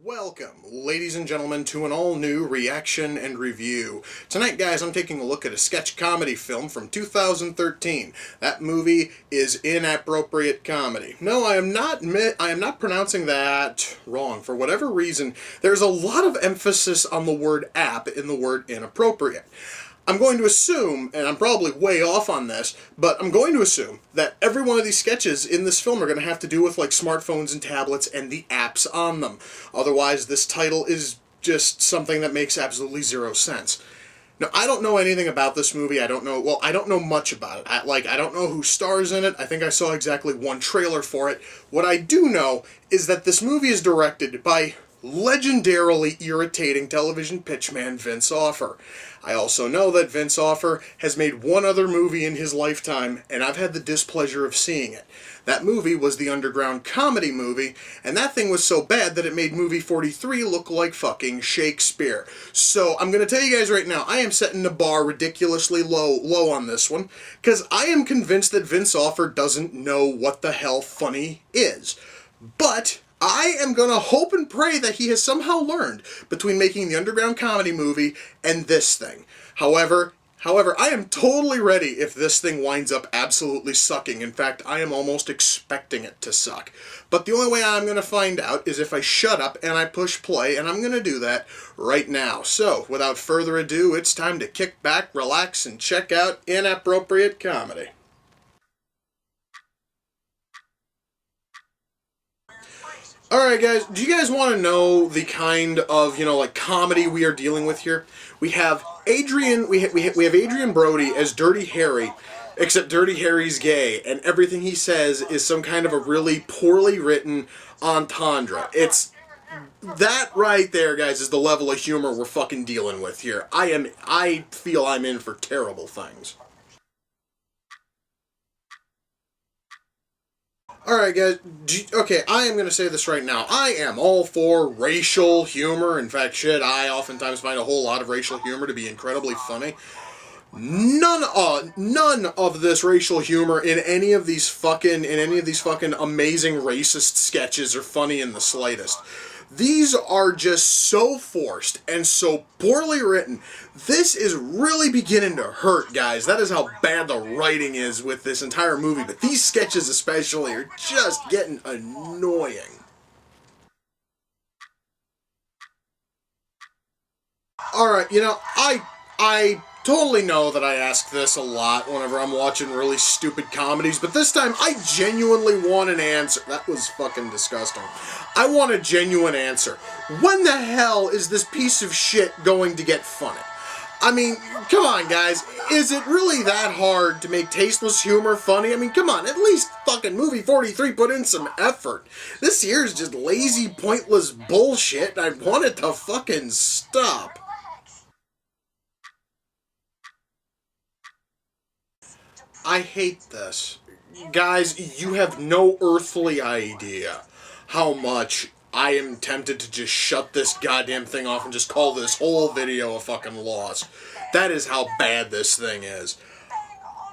Welcome, ladies and gentlemen, to an all-new reaction and review. Tonight, guys, I'm taking a look at a sketch comedy film from 2013. That movie is InAPPropriate Comedy. No, I am not pronouncing that wrong. For whatever reason, there's a lot of emphasis on the word app in the word inappropriate. I'm going to assume, and I'm probably way off on this, but I'm going to assume that every one of these sketches in this film are going to have to do with like smartphones and tablets and the apps on them. Otherwise, this title is just something that makes absolutely zero sense. Now, I don't know anything about this movie. I don't know much about it. I don't know who stars in it. I think I saw exactly one trailer for it. What I do know is that this movie is directed by legendarily irritating television pitchman Vince Offer. I also know that Vince Offer has made one other movie in his lifetime, and I've had the displeasure of seeing it. That movie was the underground comedy movie, and that thing was so bad that it made movie 43 look like fucking Shakespeare. So I'm going to tell you guys right now, I am setting the bar ridiculously low on this one, because I am convinced that Vince Offer doesn't know what the hell funny is. But I am going to hope and pray that he has somehow learned between making the underground comedy movie and this thing. However, I am totally ready if this thing winds up absolutely sucking. In fact, I am almost expecting it to suck. But the only way I'm going to find out is if I shut up and I push play, and I'm going to do that right now. So, without further ado, it's time to kick back, relax, and check out InAPPropriate Comedy. Alright guys, do you guys want to know the kind of, like comedy we are dealing with here? We have Adrian, we have Adrian Brody as Dirty Harry, except Dirty Harry's gay, and everything he says is some kind of a really poorly written entendre. That right there, guys, is the level of humor we're fucking dealing with here. I feel I'm in for terrible things. Alright guys, okay, I am going to say this right now. I am all for racial humor. In fact, shit, I oftentimes find a whole lot of racial humor to be incredibly funny. None of this racial humor in any of these fucking amazing racist sketches are funny in the slightest. These are just so forced and so poorly written. This is really beginning to hurt, guys. That is how bad the writing is with this entire movie. But these sketches especially are just getting annoying. Alright, I totally know that I ask this a lot whenever I'm watching really stupid comedies, but this time I genuinely want an answer. That was fucking disgusting. I want a genuine answer. When the hell is this piece of shit going to get funny? I mean, come on, guys. Is it really that hard to make tasteless humor funny? I mean, come on. At least fucking movie 43 put in some effort. This here is just lazy, pointless bullshit, and I want it to fucking stop. I hate this. Guys, you have no earthly idea how much I am tempted to just shut this goddamn thing off and just call this whole video a fucking loss. That is how bad this thing is.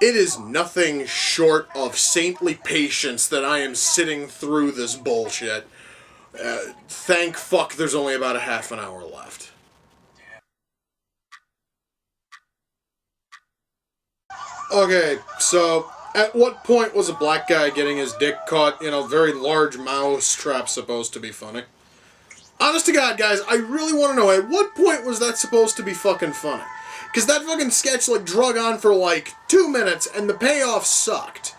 It is nothing short of saintly patience that I am sitting through this bullshit. Thank fuck there's only about a half an hour left. Okay, so at what point was a black guy getting his dick caught in a very large mouse trap supposed to be funny? Honest to God, guys, I really want to know, at what point was that supposed to be fucking funny? Because that fucking sketch, drug on for, 2 minutes, and the payoff sucked.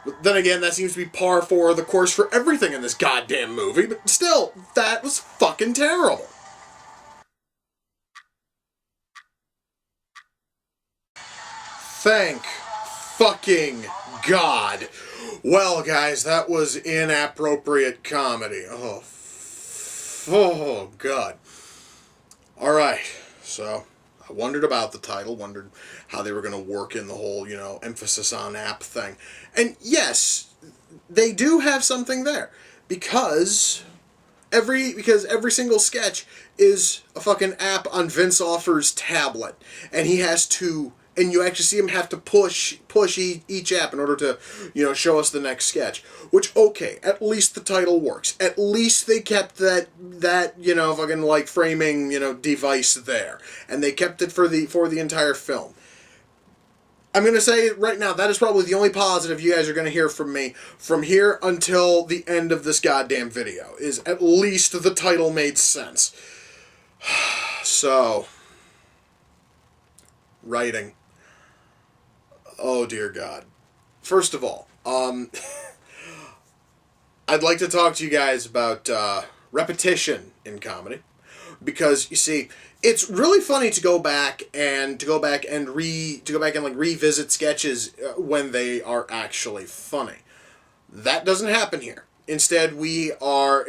But then again, that seems to be par for the course for everything in this goddamn movie, but still, that was fucking terrible. Thank fucking God. Well, guys, that was InAPPropriate Comedy. Oh, God. Alright, so I wondered about the title, wondered how they were going to work in the whole, emphasis on app thing. And yes, they do have something there, because every single sketch is a fucking app on Vince Offer's tablet, and he has to, and you actually see him have to push each app in order to, show us the next sketch. Which, okay, at least the title works. At least they kept that fucking like framing device there, and they kept it for the entire film. I'm going to say right now, that is probably the only positive you guys are going to hear from me from here until the end of this goddamn video, is at least the title made sense. So, writing. Oh dear God. First of all, I'd like to talk to you guys about repetition in comedy, because you see, it's really funny to go back and revisit sketches when they are actually funny. That doesn't happen here. Instead, we are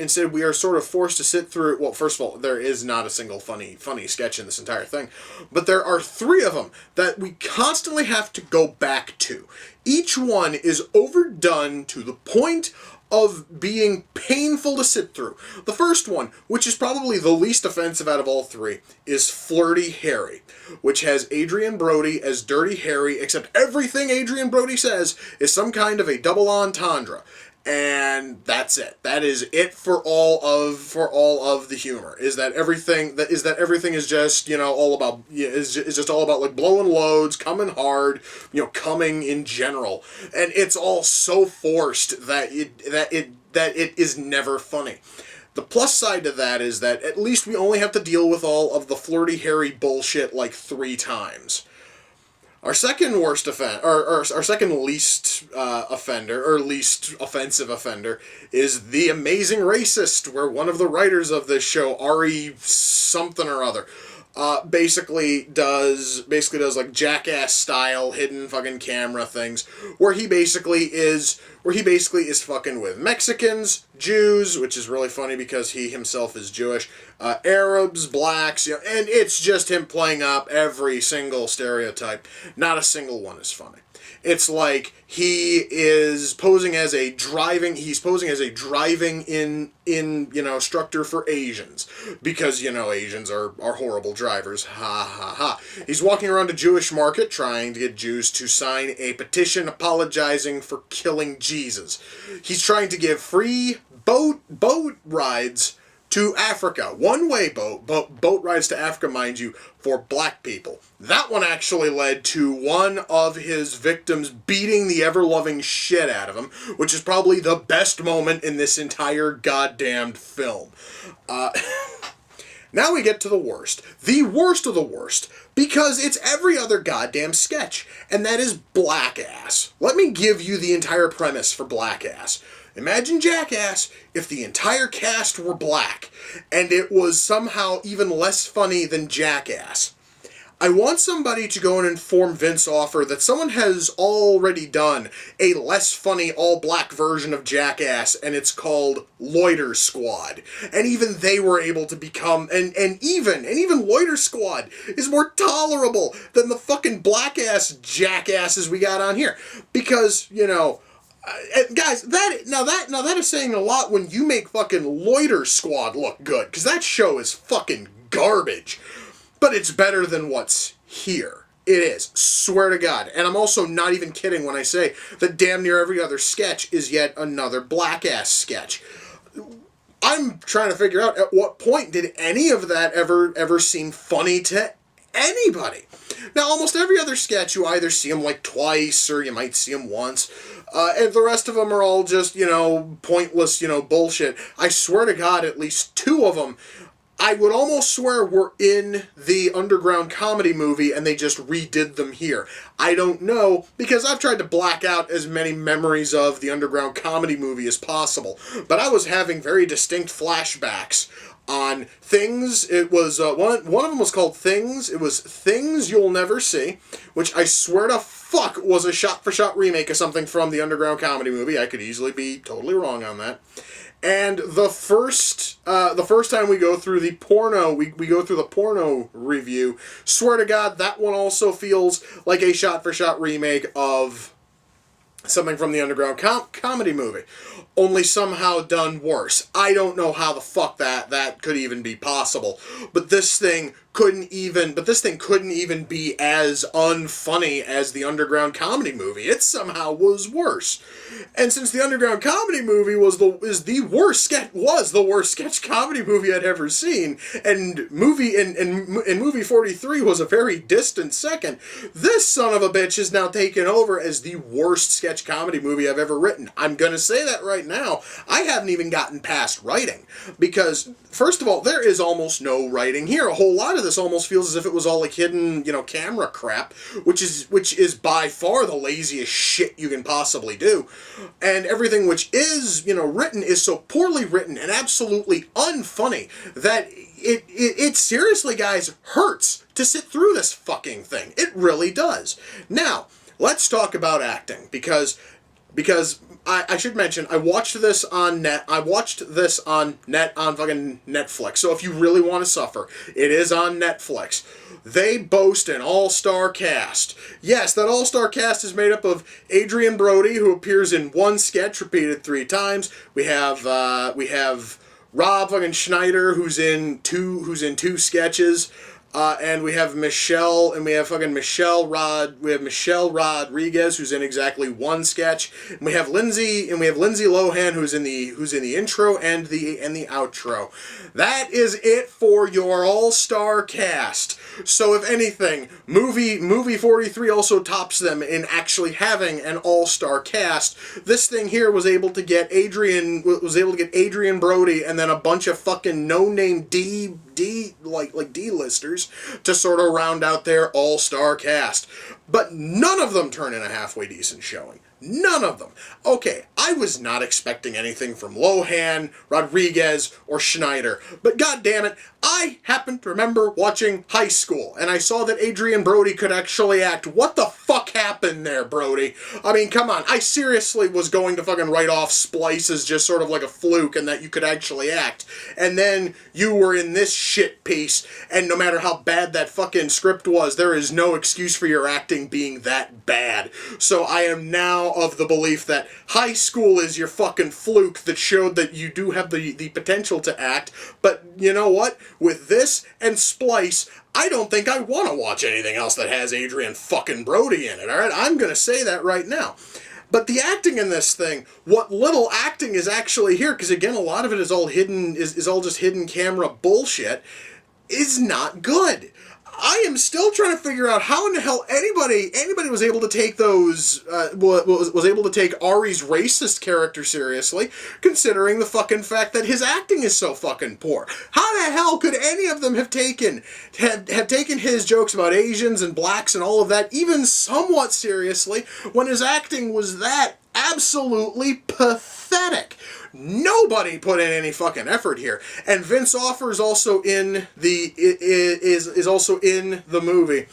sort of forced to sit through. Well, first of all, there is not a single funny sketch in this entire thing, but there are 3 of them that we constantly have to go back to. Each one is overdone to the point of being painful to sit through. The first one, which is probably the least offensive out of all 3, is Flirty Harry, which has Adrian Brody as Dirty Harry, except everything Adrian Brody says is some kind of a double entendre. And that's it. That is it for all of the humor. Is that everything is just all about like blowing loads, coming hard, coming in general, and it's all so forced that it is never funny. The plus side to that is that at least we only have to deal with all of the Flirty Harry bullshit like 3 times. Our second worst our second least offender, or least offensive offender, is The Amazing Racist, where one of the writers of this show, Ari something or other, basically does like Jackass style hidden fucking camera things, where he basically is fucking with Mexicans, Jews, which is really funny because he himself is Jewish, Arabs, blacks, and it's just him playing up every single stereotype. Not a single one is funny. It's like he is posing as a driving instructor for Asians, because Asians are horrible drivers. Ha ha ha. He's walking around a Jewish market trying to get Jews to sign a petition apologizing for killing Jesus. He's trying to give free boat rides to Africa. One-way boat rides to Africa, mind you, for black people. That one actually led to one of his victims beating the ever-loving shit out of him, which is probably the best moment in this entire goddamned film. Now we get to the worst. The worst of the worst, because it's every other goddamn sketch, and that is Blackass. Let me give you the entire premise for Blackass. Imagine Jackass if the entire cast were black, and it was somehow even less funny than Jackass. I want somebody to go and inform Vince Offer that someone has already done a less funny all-black version of Jackass, and it's called Loiter Squad. And even they were able to become, and even Loiter Squad is more tolerable than the fucking black-ass jackasses we got on here. Because, guys, that is saying a lot when you make fucking Loiter Squad look good, because that show is fucking garbage. But it's better than what's here. It is. Swear to God. And I'm also not even kidding when I say that damn near every other sketch is yet another black-ass sketch. I'm trying to figure out at what point did any of that ever seem funny to anybody. Now, almost every other sketch, you either see them like twice or you might see them once. And the rest of them are all just, pointless, bullshit. I swear to God, at least 2 of them, I would almost swear were in the Underground Comedy movie and they just redid them here. I don't know, because I've tried to black out as many memories of the Underground Comedy movie as possible. But I was having very distinct flashbacks on things. It was, one of them was called Things. It was Things You'll Never See, which I swear to fuck was a shot-for-shot remake of something from the Underground Comedy movie. I could easily be totally wrong on that. And the first time we go through the porno, we go through the porno review, swear to God, that one also feels like a shot-for-shot remake of something from the underground comedy movie, only somehow done worse. I don't know how the fuck that could even be possible. But this thing couldn't even be as unfunny as the underground comedy movie. It somehow was worse. And since the underground comedy movie was the worst sketch comedy movie I'd ever seen, and movie 43 was a very distant second, this son of a bitch is now taken over as the worst sketch comedy movie I've ever written. I'm gonna say that right now. I haven't even gotten past writing, because first of all, there is almost no writing here. A whole lot of this almost feels as if it was all like hidden, camera crap, which is by far the laziest shit you can possibly do. And everything which is, written is so poorly written and absolutely unfunny that it seriously, guys, hurts to sit through this fucking thing. It really does. Now, let's talk about acting, because I should mention, I watched this on fucking Netflix. So if you really want to suffer, it is on Netflix. They boast an all-star cast. Yes, that all-star cast is made up of Adrian Brody, who appears in one sketch repeated 3 times. We have Rob fucking Schneider, who's in two sketches. And we have Michelle Rodriguez, who's in exactly one sketch. And we have Lindsay Lohan, who's in the intro and the outro. That is it for your all-star cast. So if anything, movie 43 also tops them in actually having an all-star cast. This thing here was able to get Adrian Brody and then a bunch of fucking no-name D-listers to sort of round out their all-star cast. But none of them turn in a halfway decent showing. None of them. Okay, I was not expecting anything from Lohan, Rodriguez, or Schneider, but goddammit, I happen to remember watching High School, and I saw that Adrian Brody could actually act. What the fuck happened there, Brody? I mean, come on, I seriously was going to fucking write off Splice as just sort of like a fluke and that you could actually act, and then you were in this shit piece, and no matter how bad that fucking script was, there is no excuse for your acting being that bad. So I am now of the belief that High School is your fucking fluke that showed that you do have the potential to act, but you know what? With this and Splice, I don't think I want to watch anything else that has Adrian fucking Brody in it, alright? I'm gonna say that right now. But the acting in this thing, what little acting is actually here, because again, a lot of it is all hidden, is all just hidden camera bullshit, is not good. I am still trying to figure out how in the hell anybody was able to take was able to take Ari's racist character seriously, considering the fucking fact that his acting is so fucking poor. How the hell could any of them have taken his jokes about Asians and blacks and all of that even somewhat seriously when his acting was that absolutely pathetic? Nobody put in any fucking effort here, and Vince Offer is also in the movie,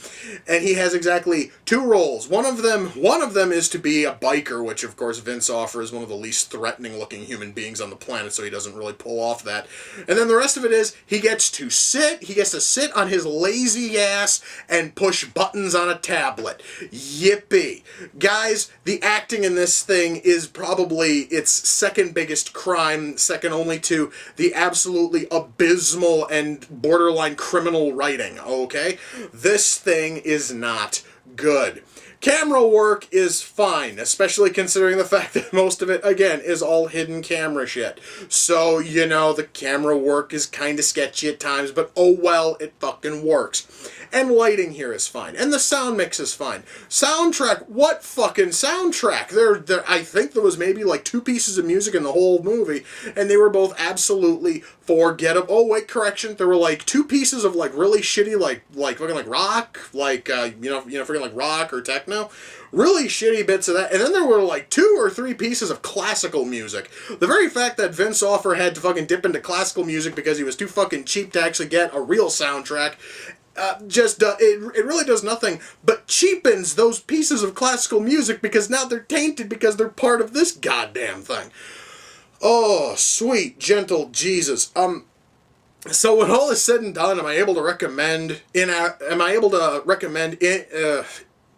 and he has exactly 2 roles. One of them is to be a biker, which of course Vince Offer is one of the least threatening looking human beings on the planet, so he doesn't really pull off that. And then the rest of it is he gets to sit on his lazy ass and push buttons on a tablet. Yippee. Guys, the acting in this thing is probably its second biggest crime, second only to the absolutely abysmal and borderline criminal writing, okay? This thing is not good. Camera work is fine, especially considering the fact that most of it, again, is all hidden camera shit. So, the camera work is kind of sketchy at times, but oh well, it fucking works. And lighting here is fine. And the sound mix is fine. Soundtrack, what fucking soundtrack? I think there was maybe like 2 pieces of music in the whole movie, and they were both absolutely forgettable. Oh, wait, correction. There were like 2 pieces of like really shitty, like fucking like rock, like, freaking like rock or techno. Really shitty bits of that. And then there were like 2 or 3 pieces of classical music. The very fact that Vince Offer had to fucking dip into classical music because he was too fucking cheap to actually get a real soundtrack, it really does nothing but cheapens those pieces of classical music, because now they're tainted because they're part of this goddamn thing. Oh, sweet, gentle Jesus. So when all is said and done, am I able to recommend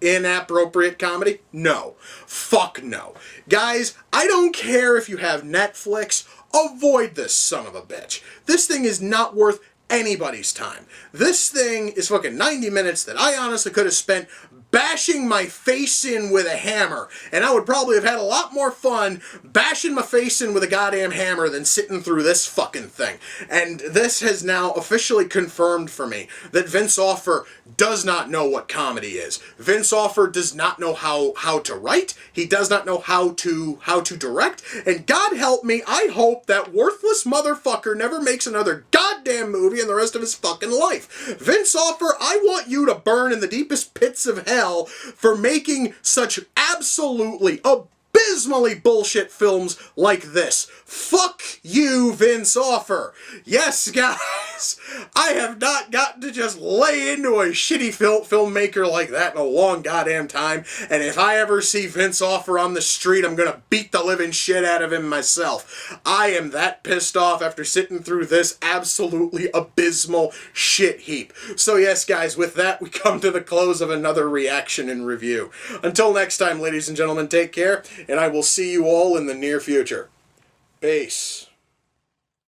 inappropriate comedy? No. Fuck no. Guys, I don't care if you have Netflix, avoid this son of a bitch. This thing is not worth anybody's time. This thing is fucking 90 minutes that I honestly could have spent bashing my face in with a hammer, and I would probably have had a lot more fun bashing my face in with a goddamn hammer than sitting through this fucking thing. And this has now officially confirmed for me that Vince Offer does not know what comedy is. Vince Offer does not know how to write. He does not know how to direct. And God help me, I hope that worthless motherfucker never makes another goddamn movie in the rest of his fucking life. Vince Offer, I want you to burn in the deepest pits of hell for making such absolutely abysmally bullshit films like this. Fuck you, Vince Offer. Yes, guys, I have not gotten to just lay into a shitty filmmaker like that in a long goddamn time, and if I ever see Vince Offer on the street, I'm gonna beat the living shit out of him myself. I am that pissed off after sitting through this absolutely abysmal shit heap. So yes, guys, with that, we come to the close of another reaction and review. Until next time, ladies and gentlemen, take care, and I will see you all in the near future. Peace.